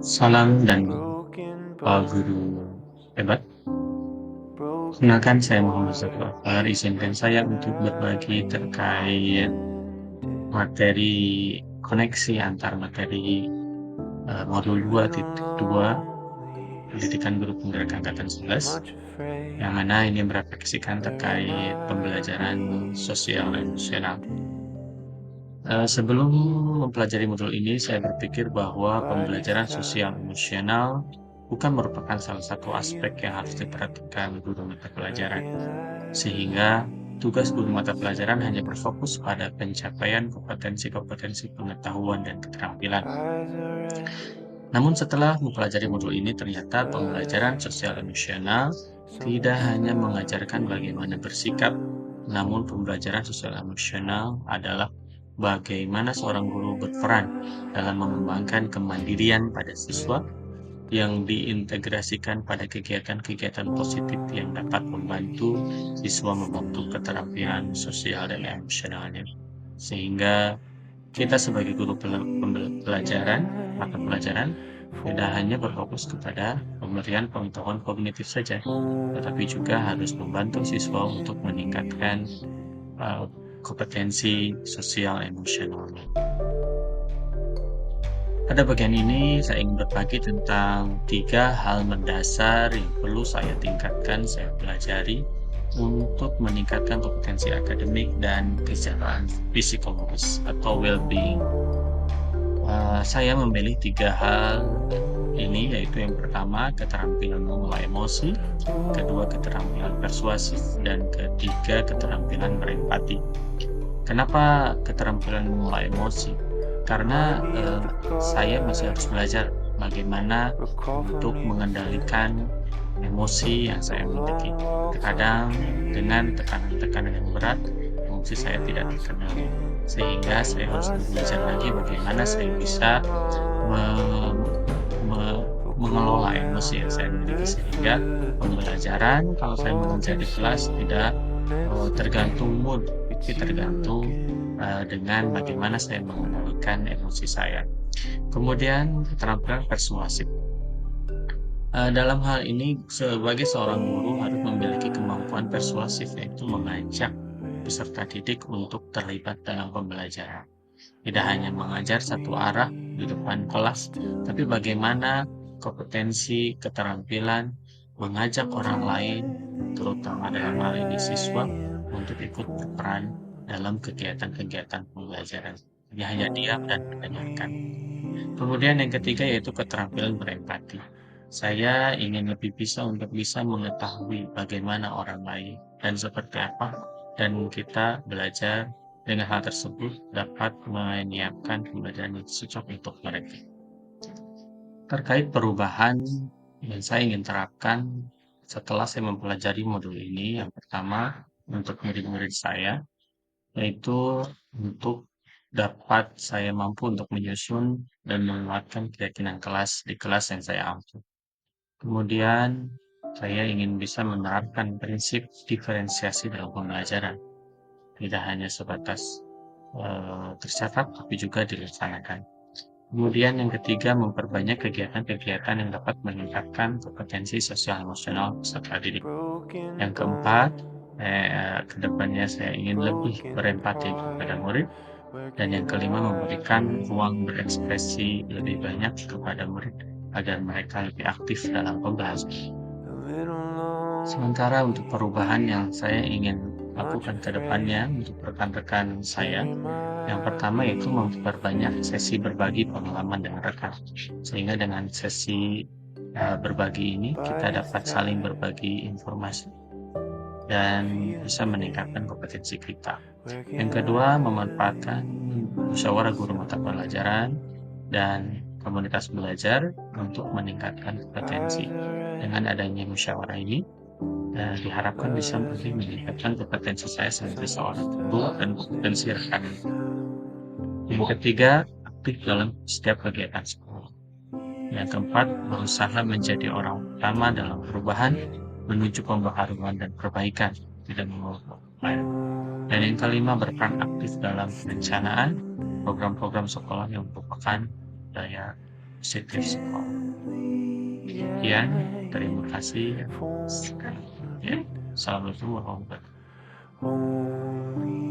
Salam dan guru hebat. Kenalkan saya Muhammad Zafar Akbar. Izinkan saya untuk berbagi terkait materi koneksi antar materi modul 2.2 Pendidikan Guru Penggerak Angkatan 11, yang mana ini merefleksikan terkait pembelajaran sosial emosional. Sebelum mempelajari modul ini, saya berpikir bahwa pembelajaran sosial emosional bukan merupakan salah satu aspek yang harus diperhatikan guru mata pelajaran, sehingga tugas guru mata pelajaran hanya berfokus pada pencapaian kompetensi-kompetensi pengetahuan dan keterampilan. Namun setelah mempelajari modul ini, ternyata pembelajaran sosial emosional tidak hanya mengajarkan bagaimana bersikap, namun pembelajaran sosial emosional adalah bagaimana seorang guru berperan dalam mengembangkan kemandirian pada siswa yang diintegrasikan pada kegiatan-kegiatan positif yang dapat membantu siswa membentuk keterampilan sosial dan emosionalnya. Sehingga kita sebagai guru pelajaran, mata pelajaran, tidak hanya berfokus kepada pemberian pengetahuan kognitif saja, tetapi juga harus membantu siswa untuk meningkatkan kompetensi sosial emosionalnya. Pada bagian ini, saya ingin berbagi tentang 3 hal mendasar yang perlu saya tingkatkan, saya pelajari untuk meningkatkan kompetensi akademik dan kesejahteraan psikologis atau well-being. Saya memilih 3 hal ini, yaitu yang pertama keterampilan mengelola emosi, kedua keterampilan persuasif, dan ketiga keterampilan berempati. Kenapa keterampilan mengelola emosi? Karena saya masih harus belajar bagaimana untuk mengendalikan emosi yang saya miliki. Terkadang dengan tekanan-tekanan yang berat, emosi saya tidak terkendali. Sehingga saya harus belajar lagi bagaimana saya bisa mengelola emosi yang saya miliki, sehingga pembelajaran kalau saya mengajar di kelas tidak tergantung mood, tapi tergantung dengan bagaimana saya mengendalikan emosi saya. Kemudian keterampilan persuasif. Dalam hal ini, sebagai seorang guru harus memiliki kemampuan persuasif, yaitu mengajak peserta didik untuk terlibat dalam pembelajaran. Tidak hanya mengajar satu arah di depan kelas, tapi bagaimana kompetensi, keterampilan mengajak orang lain, terutama dalam hal ini siswa, untuk ikut berperan dalam kegiatan-kegiatan pembelajaran. Tidak hanya diam dan mendengarkan. Kemudian yang ketiga yaitu keterampilan berempati. Saya ingin lebih untuk bisa mengetahui bagaimana orang lain dan seperti apa, dan kita belajar dengan hal tersebut dapat menyiapkan pembelajaran yang cocok untuk mereka. Terkait perubahan yang saya ingin terapkan setelah saya mempelajari modul ini, yang pertama untuk murid-murid saya, yaitu untuk dapat saya mampu untuk menyusun dan menguatkan keyakinan kelas di kelas yang saya ambil. Kemudian, saya ingin bisa menerapkan prinsip diferensiasi dalam pembelajaran. Tidak hanya sebatas tercatat, tapi juga dilaksanakan. Kemudian yang ketiga, memperbanyak kegiatan-kegiatan yang dapat meningkatkan kompetensi sosial emosional peserta didik. Yang keempat, kedepannya saya ingin lebih berempati kepada murid. Dan yang kelima, memberikan ruang berekspresi lebih banyak kepada murid agar mereka lebih aktif dalam pembelajaran. Sementara untuk perubahan yang saya ingin lakukan ke depannya untuk rekan-rekan saya, yang pertama yaitu memperbanyak sesi berbagi pengalaman dengan rekan. Sehingga dengan sesi berbagi ini kita dapat saling berbagi informasi dan bisa meningkatkan kompetensi kita. Yang kedua, memanfaatkan musyawarah guru mata pelajaran dan komunitas belajar untuk meningkatkan kompetensi. Dengan adanya musyawarah ini, diharapkan bisa lebih meningkatkan kompetensi saya sebagai seorang guru dan kompetensi rekan. Yang ketiga, aktif dalam setiap kegiatan sekolah. Yang keempat, berusaha menjadi orang utama dalam perubahan menuju pembaharuan dan perbaikan, tidak mengubah. Dan yang kelima, berperan aktif dalam perencanaan program-program sekolah yang merupakan daya positif semua. Demikian, terima kasih. Ya, assalamualaikum warahmatullahi wabarakatuh.